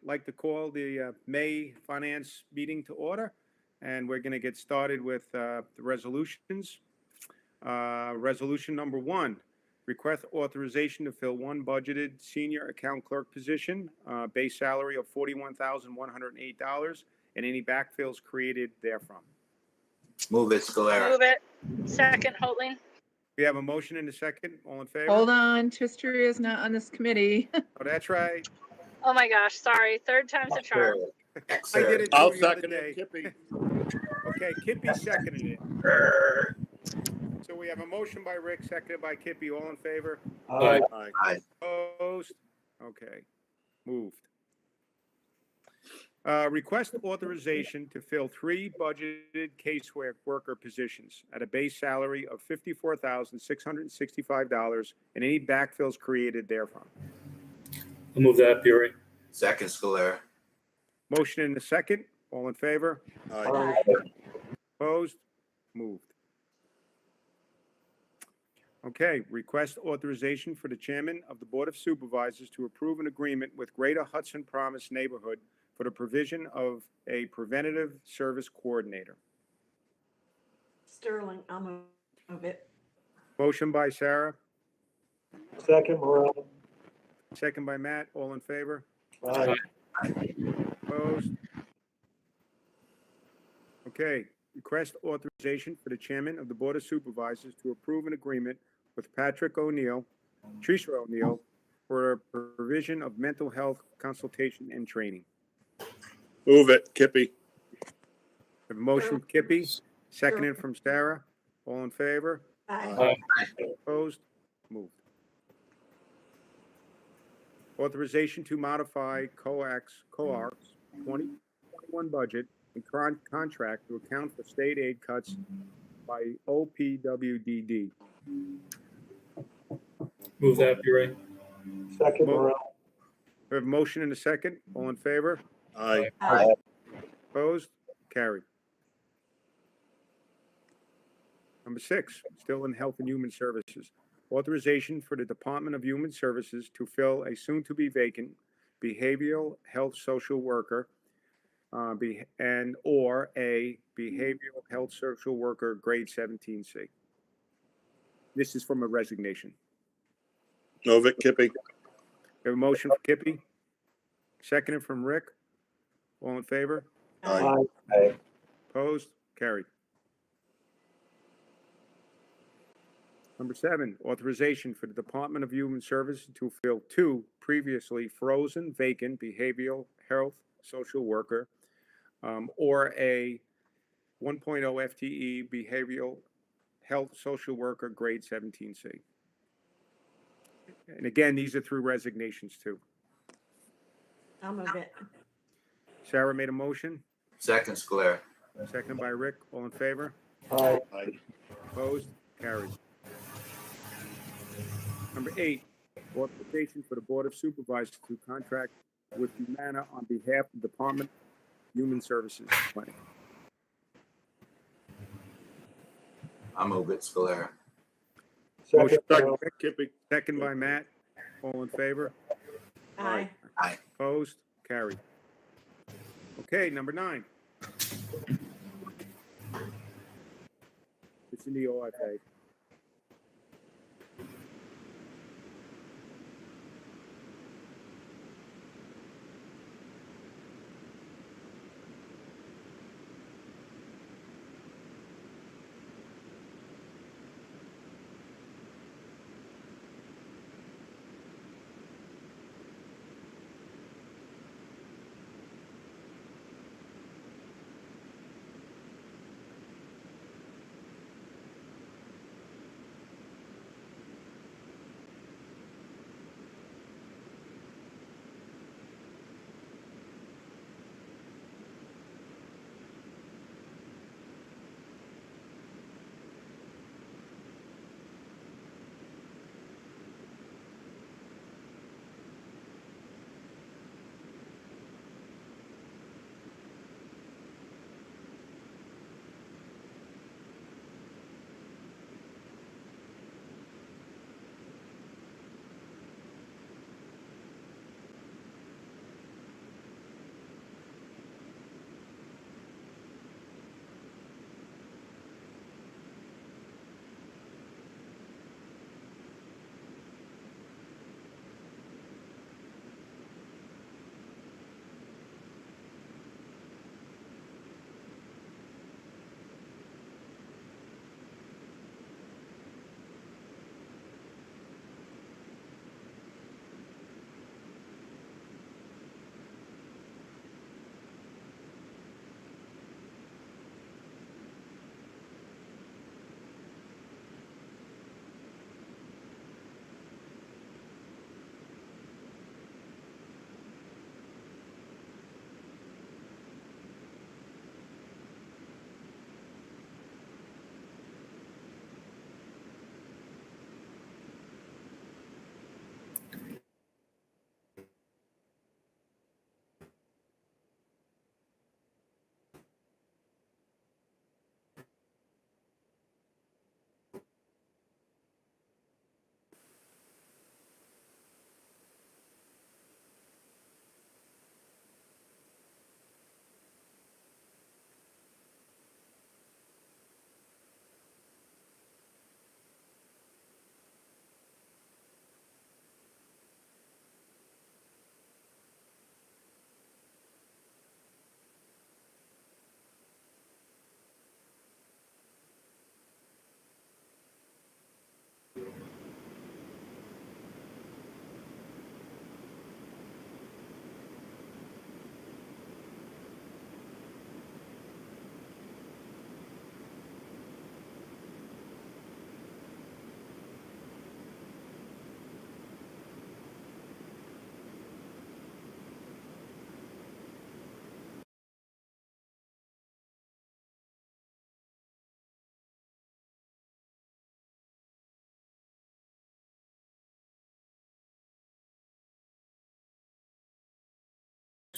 like to call the May Finance meeting to order, and we're going to get started with the resolutions. Resolution number one, request authorization to fill one budgeted senior account clerk position, base salary of $41,108, and any backfills created therefrom. Move it, Scalera. Move it. Second, Holding. We have a motion and a second. All in favor? Hold on, Twister is not on this committee. Oh, that's right. Oh my gosh, sorry. Third time's a charm. I did it I'll too the other second day. it, Kippy. Okay, Kippy seconded it. So we have a motion by Rick, seconded by Kippy. All in favor? Aye. Aye. Opposed? Okay, moved. Request authorization to fill three budgeted caseworker positions at a base salary of $54,665 and any backfills created therefrom. I'll move that, Bury. Second, Scalera. Motion in the second. All in favor? Aye. Opposed? Moved. Okay, request authorization for the chairman of the Board of Supervisors to approve an agreement with Greater Hudson Promise Neighborhood for the provision of a preventative service coordinator. Sterling, I'll move it. Motion by Sarah, Second, Morel. second by Matt. All in favor? Aye. Opposed? Okay, request authorization for the chairman of the Board of Supervisors to approve an agreement with Patrick O'Neill, Tricia O'Neill, for a provision of mental health consultation and training. Move it, Kippy. Have a motion from Kippy, seconded from Sarah. All in favor? Aye. Opposed? Moved. Authorization to modify COAR's 2021 budget and contract to account for state aid cuts by OPWDD. Move that, Bury. Second, Morel. We have a motion and a second. All in favor? Aye. Aye. Opposed? Carried. Number 6, still in Health and Human Services. Authorization for the Department of Human Services to fill a soon-to-be vacant behavioral health social worker or a behavioral health social worker grade 17C. This is from a resignation. Move it, Kippy. We have a motion for Kippy, seconded from Rick. All in favor? Aye. Aye. Opposed? Carried. Number 7, authorization for the Department of Human Services to fill 2 previously frozen vacant behavioral health social worker or a 1.0 FTE behavioral health social worker grade 17C. And again, these are through resignations too. I'll move it. Sarah made a motion, Second, Scalera. seconded by Rick. All in favor? Aye. Aye. Opposed? Carried. Number 8, authorization for the Board of Supervisors to contract with Humana on behalf of the Department of Human Services. I'll move it, Scalera. Motion Second, by Morel. Rick, Kippy. second by Matt. All in favor? Aye. Opposed? Carried. Okay, number 9. It's in the OFA.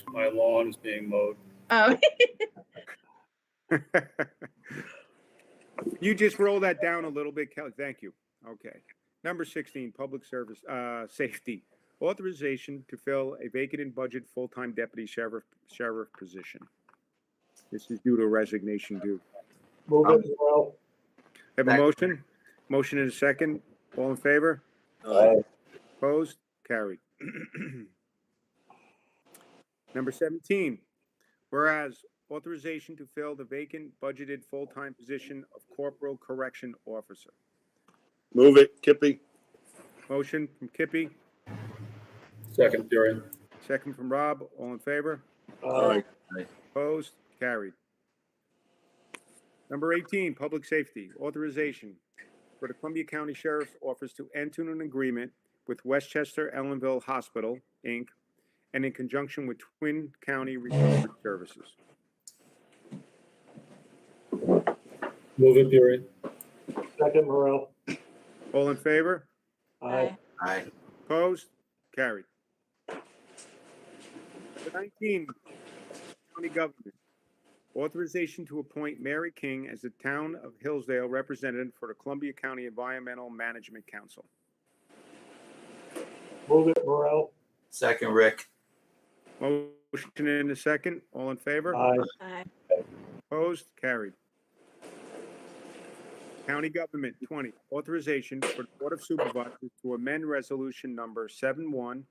My lawn is being mowed. Oh, You just roll that down a little bit, Kelly. Thank you. Okay. Number 16, public service, safety. Authorization to fill a vacant in budget full-time deputy sheriff position. This is due to resignation due. Move it, Morel. Have a Second. motion? Motion and a second. All in favor? Aye. Opposed? Carried. Number 17, whereas authorization to fill the vacant budgeted full-time position of corporal correction officer. Move it, Kippy. Motion from Kippy, Second, Fury. second from Rob. All in favor? Aye. Opposed? Carried. Number 18, public safety, authorization for the Columbia County Sheriff's Office to enter an agreement with Westchester Ellenville Hospital, Inc., and in conjunction with Twin County Recovery Services. Move it, Fury. Second, Morel. All in favor? Aye. Aye. Opposed? Carried. Number 19, county government. Authorization to appoint Mary King as the Town of Hillsdale representative for the Columbia County Environmental Management Council. Move it, Morel. Second, Rick. Motion in a second. All in favor? Aye. Aye. Opposed? Carried. County government, 20, authorization for the Board of Supervisors to amend resolution number 71-2021,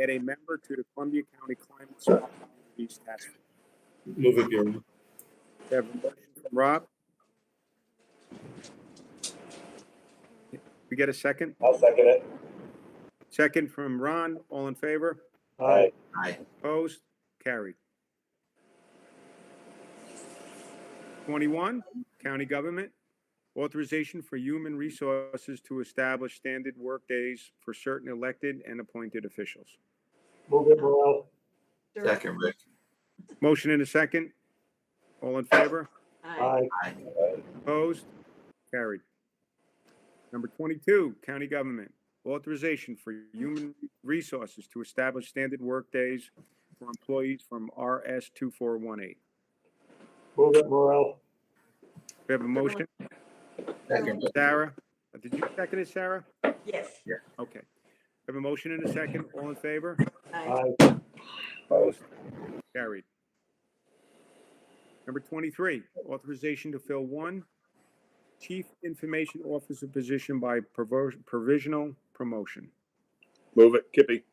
add a member to the Columbia County Climate Smart Communities Task Force. Move it, Fury. We have a motion from Rob. We get a second? I'll second it. Second from Ron. All in favor? Aye. Aye. Opposed? Carried. 21, county government, authorization for human resources to establish standard work days for certain elected and appointed officials. Move it, Morel. Second, Rick. Motion in a second. All in favor? Aye. Aye. Opposed? Carried. Number 22, county government, authorization for human resources to establish standard work days for employees from RS 2418. Move it, Morel. We have a motion. Second, Rick. Sarah, did you second it, Sarah? Yes. Okay. We have a motion and a second. All in favor? Aye. Aye. Opposed? Carried. Number 23, authorization to fill one Chief Information Officer position by provisional promotion. Move it, Kippy.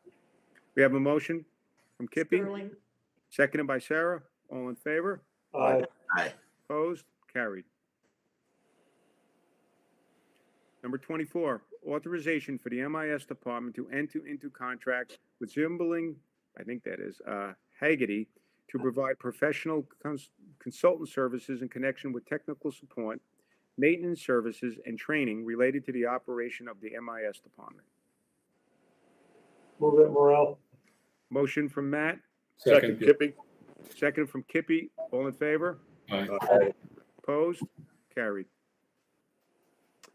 We have a motion from Kippy, Sterling. seconded by Sarah. All in favor? Aye. Aye. Opposed? Carried. Number 24, authorization for the MIS Department to enter into contract with Zimmerling, I think that is, Hagerty, to provide professional consultant services in connection with technical support, maintenance services, and training related to the operation of the MIS Department. Move it, Morel. Motion from Matt, Second, Kippy. second from Kippy. All in favor? Aye. Aye. Opposed? Carried.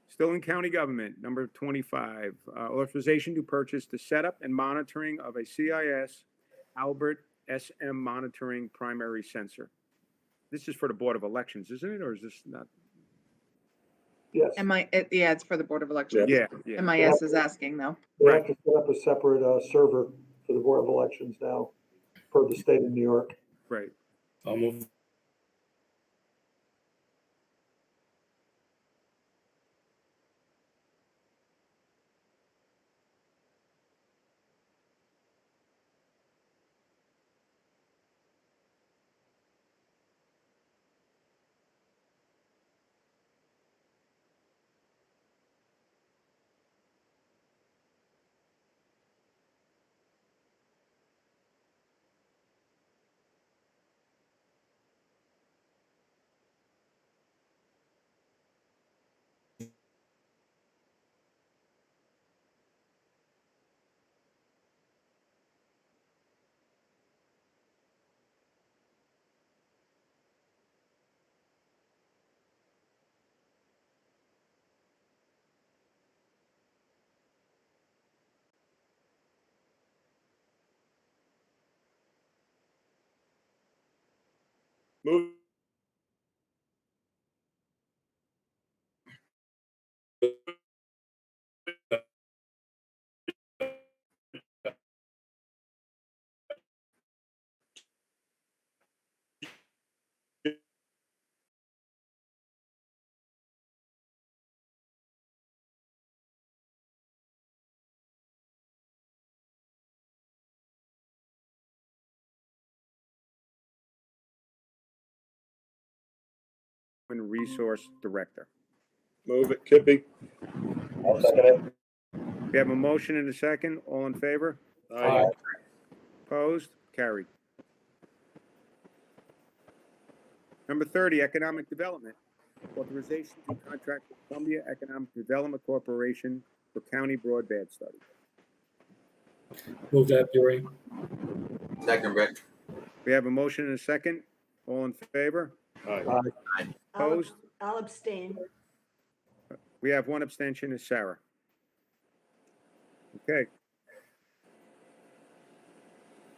Still in county government, number 25, authorization to purchase the setup and monitoring of a CIS Albert SM monitoring primary sensor. This is for the Board of Elections, isn't it? Or is this not? Yes. yeah, it's for the Board of Elections. Yeah, yeah. MIS is asking though. We have to set up a separate server for the Board of Elections now, per the state of New York. Right. I'll move. Move, Human Resource Director. move it, Kippy. I'll second it. We have a motion and a second. All in favor? Aye. Opposed? Carried. Number 30, Economic Development. Authorization to contract with Columbia Economic Development Corporation for county broadband study. Move that, Bury. Second, Rick. We have a motion and a second. All in favor? Aye. Opposed? I'll abstain. We have one abstention, is Sarah. Okay.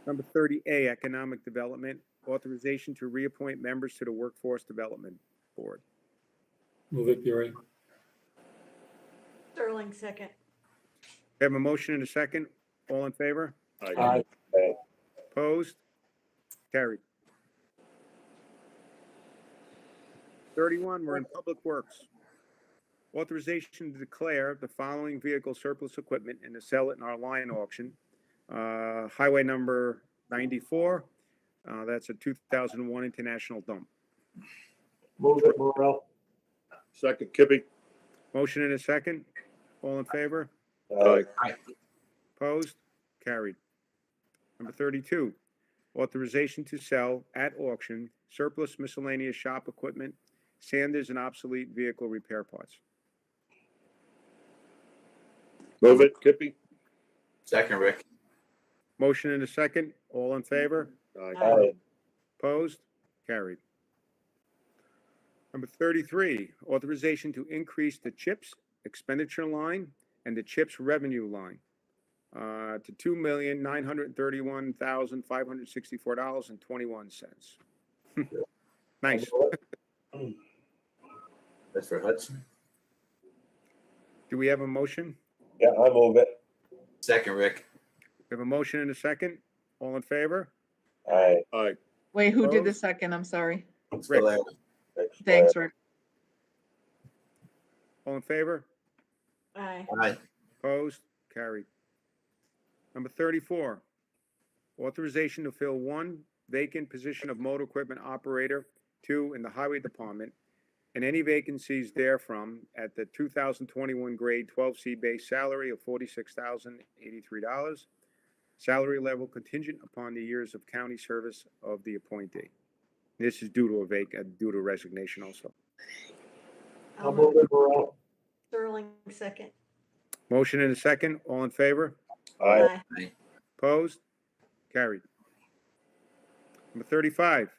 Number 30A, Economic Development. Authorization to reappoint members to the Workforce Development Board. Move it, Bury. Sterling, second. We have a motion and a second. All in favor? Aye. Opposed? Carried. 31, we're in Public Works. Authorization to declare the following vehicle surplus equipment and to sell it in our line auction. Highway number 94, that's a 2001 International dump. Move it, Morel. Second, Kippy. Motion and a second. All in favor? Aye. Opposed? Carried. Number 32, authorization to sell at auction surplus miscellaneous shop equipment, sanders, and obsolete vehicle repair parts. Move it, Kippy. Second, Rick. Motion and a second. All in favor? Aye. Opposed? Carried. Number 33, authorization to increase the CHIPS expenditure line and the CHIPS revenue line to $2,931,564.21. Nice. That's for Hudson. Do we have a motion? Yeah, I move it. Second, Rick. We have a motion and a second. All in favor? Aye. Aye. Wait, who did the Opposed? second? I'm sorry. Rick. Larry. Thanks, Rick. All in favor? Aye. Aye. Opposed? Carried. Number 34, authorization to fill one vacant position of motor equipment operator, 2 in the Highway Department, and any vacancies therefrom at the 2021 grade 12C base salary of $46,083. Salary level contingent upon the years of county service of the appointee. This is due to due to resignation also. I'll move it, Morel. Sterling, second. Motion and a second. All in favor? Aye. Opposed? Carried. Number 35,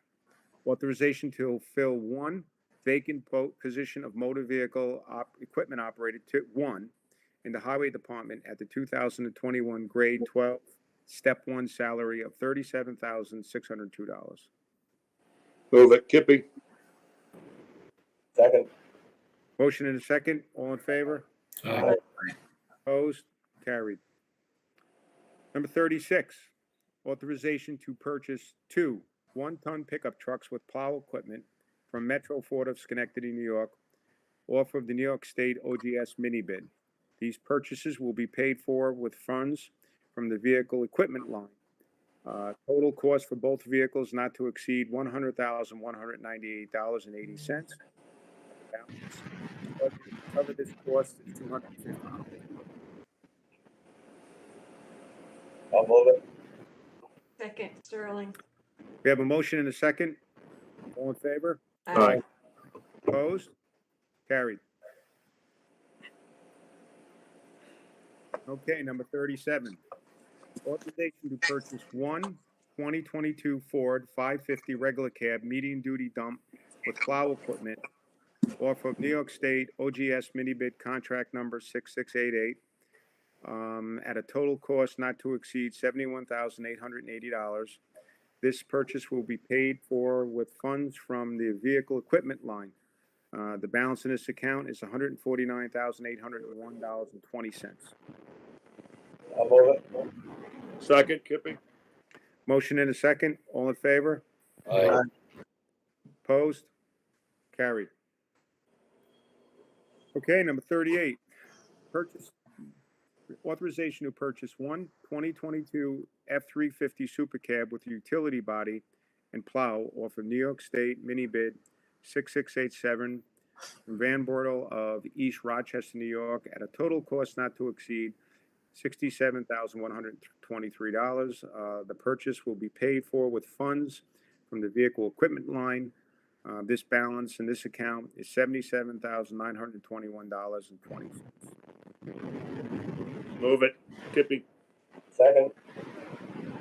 authorization to fill one vacant position of motor vehicle equipment operator, 1 in the Highway Department at the 2021 grade 12, step 1 salary of $37,602. Move it, Kippy. Second. Motion and a second. All in favor? Aye. Opposed? Carried. Number 36, authorization to purchase 2 one-ton pickup trucks with plow equipment from Metro Ford of Schenectady, New York, off of the New York State OGS mini bid. These purchases will be paid for with funds from the vehicle equipment line. Total cost for both vehicles not to exceed $100,198.80. Cover this cost is $250. I'll move it. Second, Sterling. We have a motion and a second. All in favor? Aye. Opposed? Carried. Okay, number 37. Authorization to purchase 1 2022 Ford 550 regular cab medium duty dump with plow equipment off of New York State OGS mini bid contract number 6688 at a total cost not to exceed $71,880. This purchase will be paid for with funds from the vehicle equipment line. The balance in this account is $149,801.20. I'll move it. Second, Kippy. Motion and a second. All in favor? Aye. Opposed? Carried. Okay, number 38, purchase, authorization to purchase one 2022 F-350 Super Cab with utility body and plow off of New York State mini bid 6687 from Van Bortle of East Rochester, New York, at a total cost not to exceed $67,123. The purchase will be paid for with funds from the vehicle equipment line. This balance in this account is $77,921.20. Move it, Kippy. Second.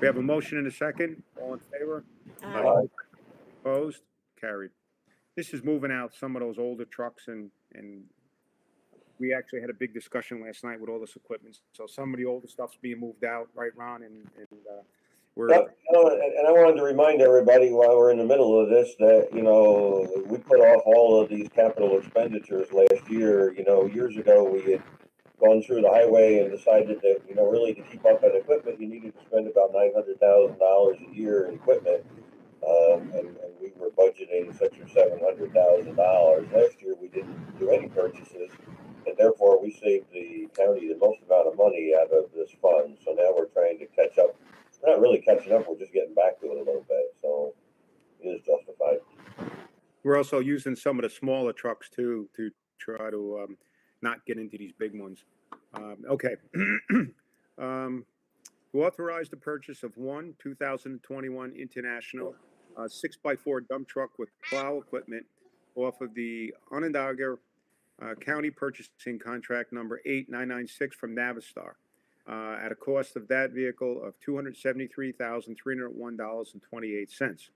We have a motion and a second. All in favor? Aye. Opposed? Carried. This is moving out some of those older trucks and we actually had a big discussion last night with all this equipment. So some of the older stuff's being moved out, right, Ron? And we're, Yep, and I wanted to remind everybody while we're in the middle of this that, we put off all of these capital expenditures last year. Years ago, we had gone through the highway and decided that, really to keep up on equipment, you needed to spend about $900,000 a year in equipment. And we were budgeting $600,000 or $700,000. Last year, we didn't do any purchases, and therefore we saved the county the most amount of money out of this fund. So now we're trying to catch up. We're not really catching up, we're just getting back to it a little bit, so it is justified. we're also using some of the smaller trucks too, to try to not get into these big ones. Okay. To authorize the purchase of one 2021 International 6x4 dump truck with plow equipment off of the Onondaga County Purchasing Contract number 8996 from Navistar at a cost of that vehicle of $273,301.28.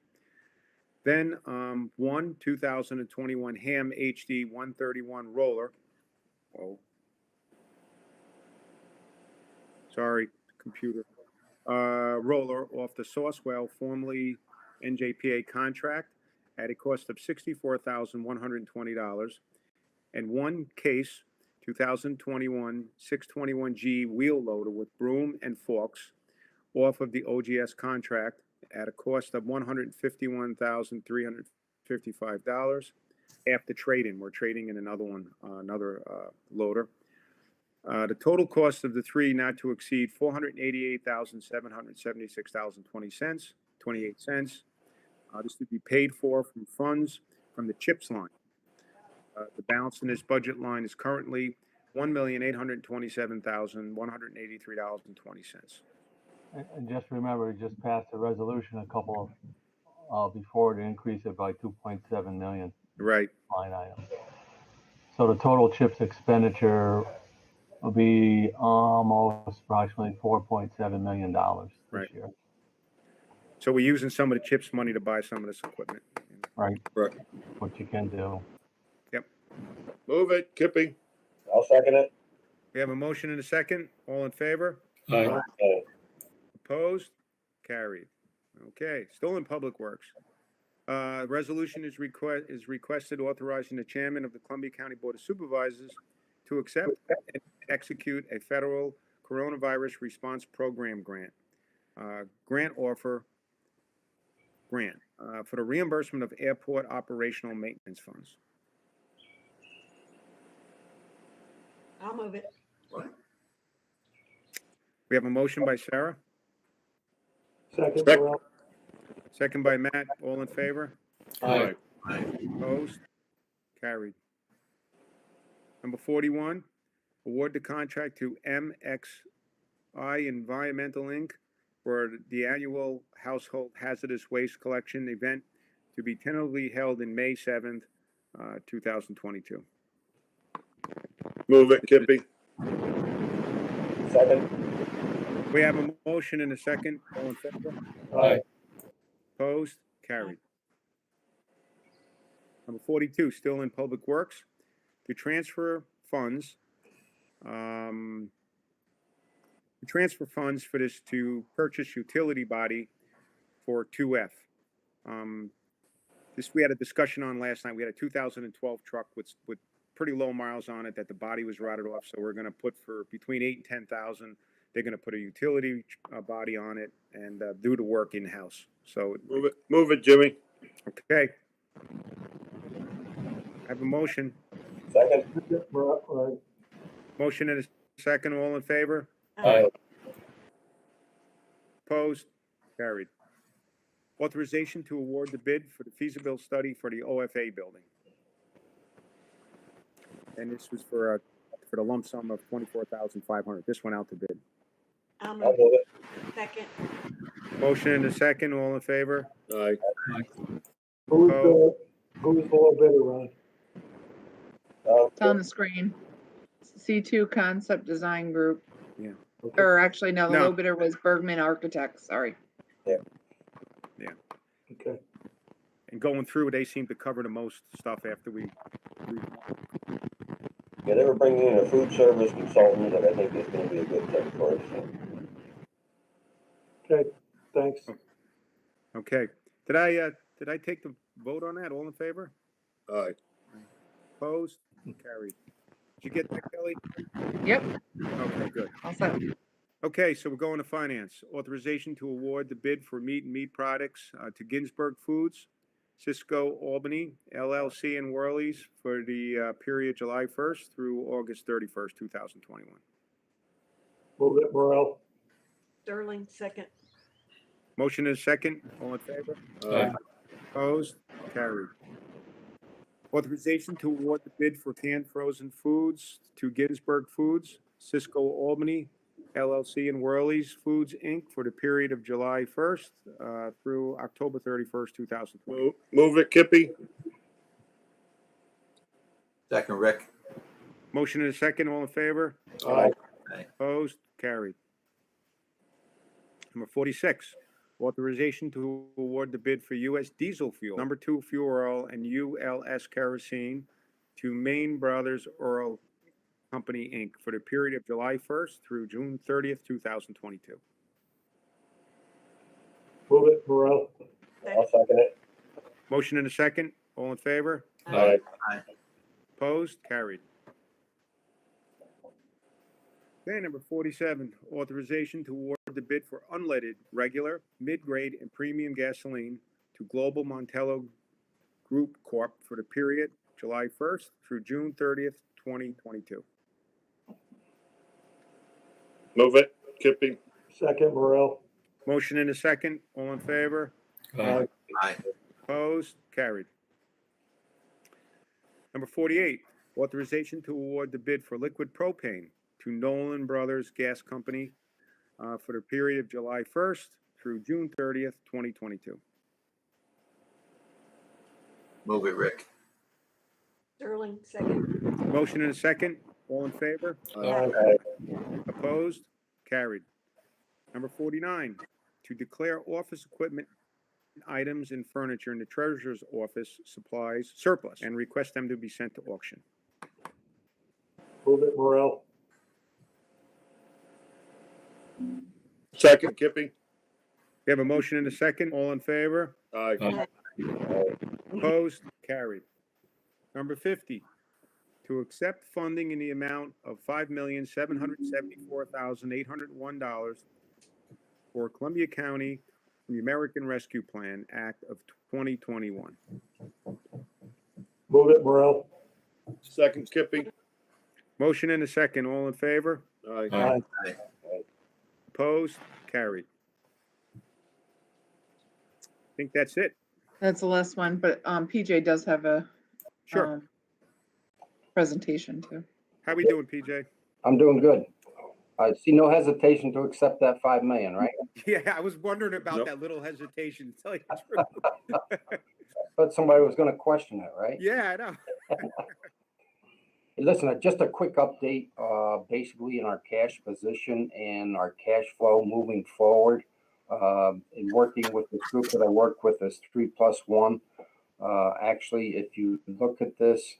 Then one 2021 Ham HD 131 roller. Oh, sorry, computer. Roller off the Sourcewell, formerly NJPA contract, at a cost of $64,120. And one case 2021 621G wheel loader with broom and forks off of the OGS contract at a cost of $151,355 after trade-in. We're trading in another one, another loader. The total cost of the three not to exceed $488,776.28. This would be paid for from funds from the CHIPS line. The balance in this budget line is currently $1,827,183.20. And just remember, we just passed a resolution a couple of, before to increase it by 2.7 million Right. line item. So the total CHIPS expenditure will be almost approximately $4.7 million Right. this year. So we're using some of the CHIPS money to buy some of this equipment. Right. Right. What you can do. Move it, Kippy. I'll second it. We have a motion and a second. All in favor? Aye. Opposed? Carried. Okay, still in Public Works. Resolution is requested authorizing the chairman of the Columbia County Board of Supervisors to accept and execute a federal coronavirus response program grant. Grant offer grant for the reimbursement of airport operational maintenance funds. I'll move it. We have a motion by Sarah, Second. Second. Burrell. second by Matt. All in favor? Aye. Opposed? Carried. Number 41, award the contract to MXI Environmental Inc. for the annual household hazardous waste collection event to be tentatively held in May 7th, 2022. Move it, Kippy. Second. We have a motion and a second. All in favor? Aye. Opposed? Carried. Number 42, still in Public Works, to transfer funds. Transfer funds for this to purchase utility body for 2F. This we had a discussion on last night. We had a 2012 truck with pretty low miles on it that the body was rotted off. So we're going to put for between 8 and 10,000. They're going to put a utility body on it and do the work in house. So Move it, Jimmy. okay. I have a motion. Second. Morel, Motion and a second. All in favor? Aye. Opposed? Carried. Authorization to award the bid for the feasibility study for the OFA building. And this was for the lump sum of $24,500. This went out to bid. I'll I'll move move it. it. Second. Motion and a second. All in favor? Aye. who's the low bidder, Ron? It's on the screen. C2 Concept Design Group. Yeah. Okay. Or actually, no, the No. low bidder was Bergman Architects, sorry. Okay. And going through, they seem to cover the most stuff after we Yeah, they were bringing in a food service consultant that I think is gonna be a good thing for us. Okay, thanks. okay. Did I take the vote on that? All in favor? Aye. Opposed? Carried. Did you get that, Kelly? Yep, Okay, good. all set. Okay, so we're going to finance. Authorization to award the bid for meat and meat products to Ginsberg Foods, Cisco Albany, LLC and Worley's for the period July 1st through August 31st, 2021. Move it, Morel. Sterling, second. Motion is second. All in favor? Aye. Opposed? Carried. Authorization to award the bid for canned frozen foods to Ginsberg Foods, Cisco Albany, LLC and Worley's Foods, Inc. for the period of July 1st through October 31st, 2020. Move it, Kippy. Second, Rick. Motion and a second. All in favor? Aye. Opposed? Carried. Number 46, authorization to award the bid for U.S. diesel fuel, number 2 fuel oil and ULS kerosene to Main Brothers Oil Company, Inc. for the period of July 1st through June 30th, 2022. Move it, Morel. I'll second it. Motion and a second. All in favor? Aye. Opposed? Carried. Okay, number 47, authorization to award the bid for unleaded, regular, mid-grade, and premium gasoline to Global Montello Group Corp. for the period July 1st through June 30th, 2022. Move it, Kippy. Second, Morel. Motion and a second. All in favor? Aye. Aye. Opposed? Carried. Number 48, authorization to award the bid for liquid propane to Nolan Brothers Gas Company for the period of July 1st through June 30th, 2022. Move it, Rick. Sterling, second. Motion and a second. All in favor? Aye. Opposed? Carried. Number 49, to declare office equipment items and furniture in the treasurer's office supplies surplus and request them to be sent to auction. Move it, Morel. Second, Kippy. We have a motion and a second. All in favor? Aye. Opposed? Carried. Number 50, to accept funding in the amount of $5,774,801 for Columbia County from the American Rescue Plan Act of 2021. Move it, Morel. Second, Kippy. Motion and a second. All in favor? Aye. Aye. Opposed? Carried. I think that's it. That's the last one, but PJ does have a Sure. presentation too. How we doing, PJ? I'm doing good. I see no hesitation to accept that 5 million, right? Yeah, I was wondering about Nope. that little hesitation. To tell you the truth. Thought somebody was gonna question it, right? Yeah, I know. Listen, just a quick update, basically in our cash position and our cash flow moving forward. In working with this group that I work with, is 3+1. Actually, if you look at this,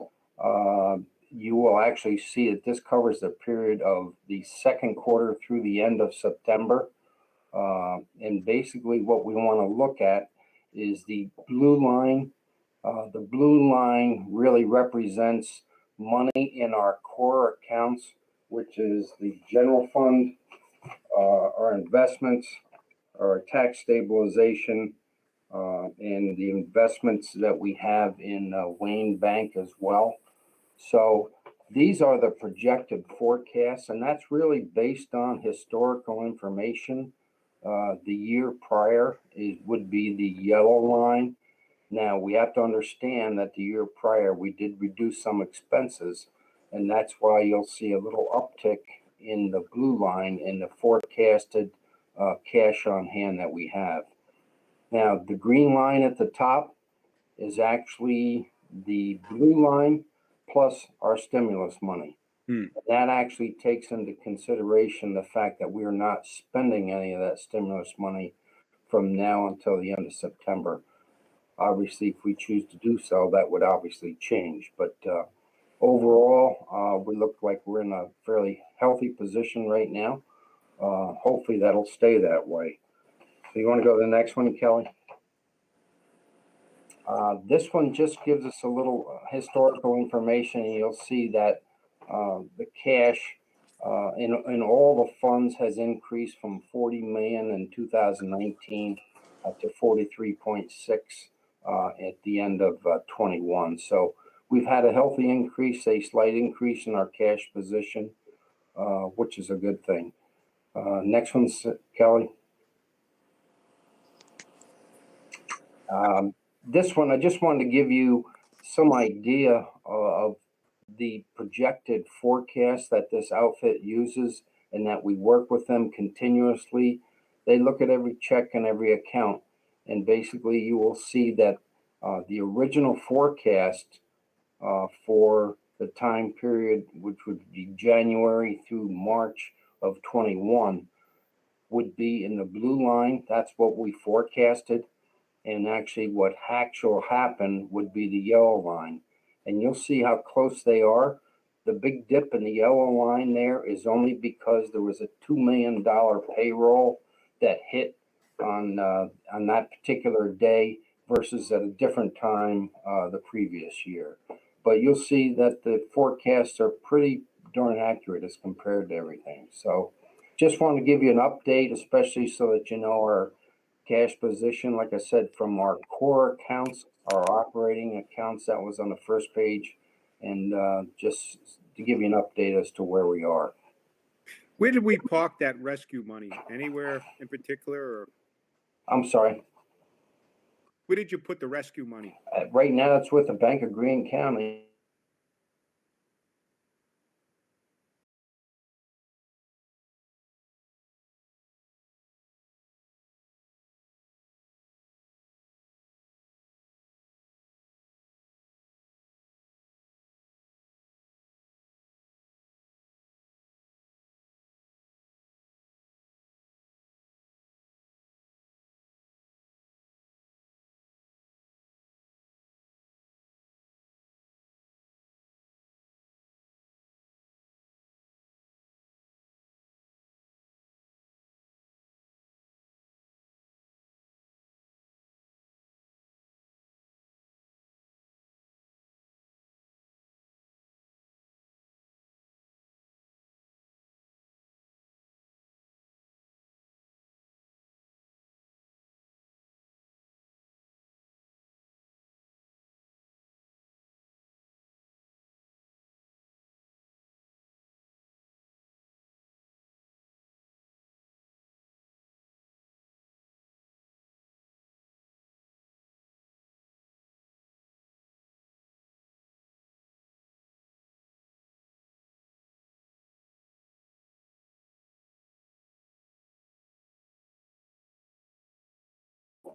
you will actually see that this covers the period of the second quarter through the end of September. And basically what we want to look at is the blue line. The blue line really represents money in our core accounts, which is the general fund, our investments, our tax stabilization, and the investments that we have in Wayne Bank as well. So these are the projected forecasts, and that's really based on historical information. The year prior would be the yellow line. Now, we have to understand that the year prior, we did reduce some expenses, and that's why you'll see a little uptick in the blue line in the forecasted cash on hand that we have. Now, the green line at the top is actually the blue line plus our stimulus money. That actually takes into consideration the fact that we are not spending any of that stimulus money from now until the end of September. Obviously, if we choose to do so, that would obviously change. But overall, we look like we're in a fairly healthy position right now. Hopefully, that'll stay that way. So you want to go to the next one, Kelly? This one just gives us a little historical information, and you'll see that the cash in all the funds has increased from 40 million in 2019 to 43.6 at the end of 21. So we've had a healthy increase, a slight increase in our cash position, which is a good thing. Next one's Kelly. This one, I just wanted to give you some idea of the projected forecast that this outfit uses and that we work with them continuously. They look at every check and every account, and basically you will see that the original forecast for the time period, which would be January through March of 21, would be in the blue line. That's what we forecasted. And actually what actual happened would be the yellow line. And you'll see how close they are. The big dip in the yellow line there is only because there was a $2 million payroll that hit on that particular day versus at a different time the previous year. But you'll see that the forecasts are pretty darn accurate as compared to everything. So just want to give you an update, especially so that you know our cash position, like I said, from our core accounts, our operating accounts, that was on the first page, and just to give you an update as to where we are. Where did we park that rescue money? Anywhere in particular? Or I'm sorry. where did you put the rescue money? Right now, it's with the Bank of Greene County.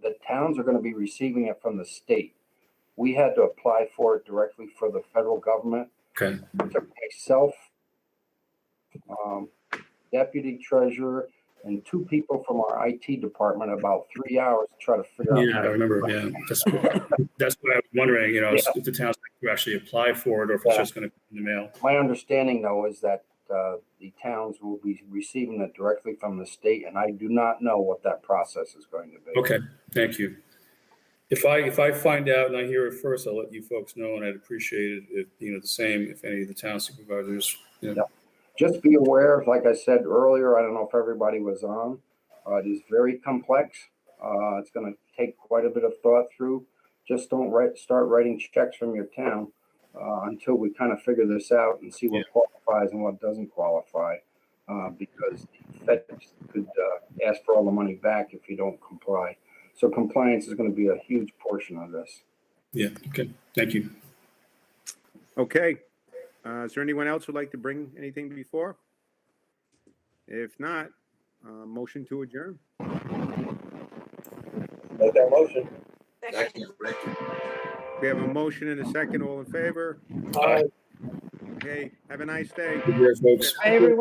The towns are going to be receiving it from the state. We had to apply for it directly for the federal government. Okay. It took myself, deputy treasurer, and 2 people from our IT department about 3 hours to try to figure out. Yeah, I remember. Yeah, that's what I was wondering. If the towns actually apply for it, or if it's just going to come in the mail. My understanding, though, is that the towns will be receiving it directly from the state, and I do not know what that process is going to be. Okay, thank you. If I find out and I hear it first, I'll let you folks know, and I'd appreciate it if, the same, if any of the town supervisors, Just be aware, like I said earlier, I don't know if everybody was on, it is very complex. It's gonna take quite a bit of thought through. Just don't start writing checks from your town until we kind of figure this out and see what qualifies and what doesn't qualify. Because the feds could ask for all the money back if you don't comply. So compliance is gonna be a huge portion of this. yeah, okay, thank you. Okay. Is there anyone else who'd like to bring anything before? If not, motion to adjourn. Make that motion. Second, Rick. We have a motion and a second. All in favor? Aye. Okay, have a nice day. Good year, folks. Bye, everyone.